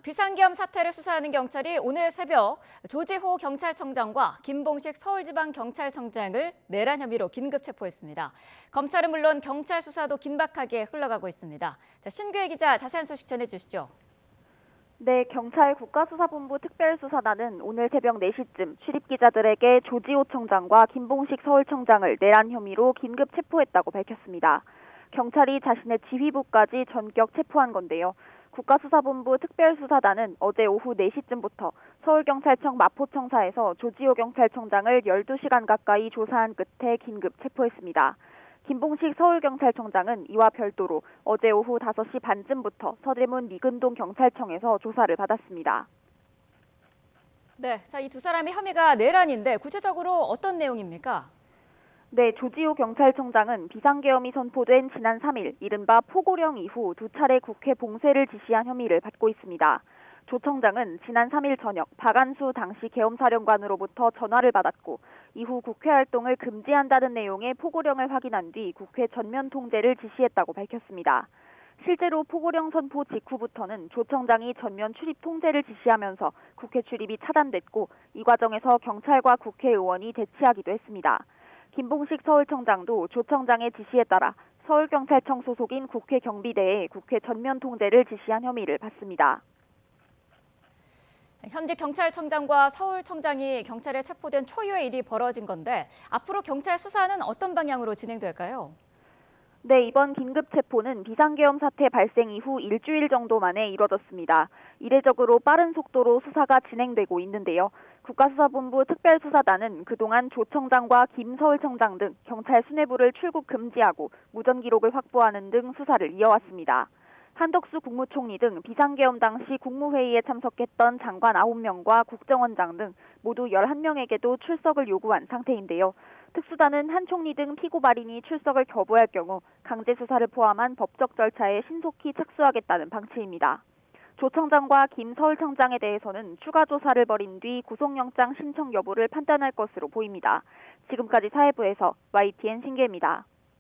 비상계엄 사태를 수사하는 경찰이 오늘 새벽 조지호 경찰청장과 김봉식 서울지방경찰청장을 내란 혐의로 긴급 체포했습니다. 검찰은 물론 경찰 수사도 긴박하게 흘러가고 있습니다. 신규혜 기자 자세한 소식 전해주시죠. 네, 경찰 국가수사본부 특별수사단은 오늘 새벽 4시쯤 출입기자들에게 조지호 청장과 김봉식 서울청장을 내란 혐의로 긴급 체포했다고 밝혔습니다. 경찰이 자신의 지휘부까지 전격 체포한 건데요. 국가수사본부 특별수사단은 어제 오후 4시쯤부터 서울경찰청 마포청사에서 조지호 경찰청장을 12시간 가까이 조사한 끝에 긴급 체포했습니다. 김봉식 서울경찰청장은 이와 별도로 어제 오후 5시 반쯤부터 서대문 미근동 경찰청에서 조사를 받았습니다. 네, 이 두 사람의 혐의가 내란인데 구체적으로 어떤 내용입니까? 네, 조지호 경찰청장은 비상계엄이 선포된 지난 3일 이른바 포고령 이후 두 차례 국회 봉쇄를 지시한 혐의를 받고 있습니다. 조 청장은 지난 3일 저녁 박안수 당시 계엄사령관으로부터 전화를 받았고 이후 국회 활동을 금지한다는 내용의 포고령을 확인한 뒤 국회 전면 통제를 지시했다고 밝혔습니다. 실제로 포고령 선포 직후부터는 조 청장이 전면 출입 통제를 지시하면서 국회 출입이 차단됐고 이 과정에서 경찰과 국회의원이 대치하기도 했습니다. 김봉식 서울청장도 조 청장의 지시에 따라 서울경찰청 소속인 국회 경비대에 국회 전면 통제를 지시한 혐의를 받습니다. 현재 경찰청장과 서울청장이 경찰에 체포된 초유의 일이 벌어진 건데 앞으로 경찰 수사는 어떤 방향으로 진행될까요? 네, 이번 긴급 체포는 비상계엄 사태 발생 이후 일주일 정도 만에 이뤄졌습니다. 이례적으로 빠른 속도로 수사가 진행되고 있는데요. 국가수사본부 특별수사단은 그동안 조 청장과 김 서울청장 등 경찰 수뇌부를 출국 금지하고 무전 기록을 확보하는 등 수사를 이어왔습니다. 한덕수 국무총리 등 비상계엄 당시 국무회의에 참석했던 장관 9명과 국정원장 등 모두 11명에게도 출석을 요구한 상태인데요. 특수단은 한 총리 등 피고 발인이 출석을 거부할 경우 강제 수사를 포함한 법적 절차에 신속히 착수하겠다는 방침입니다. 조 청장과 김 서울청장에 대해서는 추가 조사를 벌인 뒤 구속영장 신청 여부를 판단할 것으로 보입니다. 지금까지 사회부에서 YTN 신계입니다.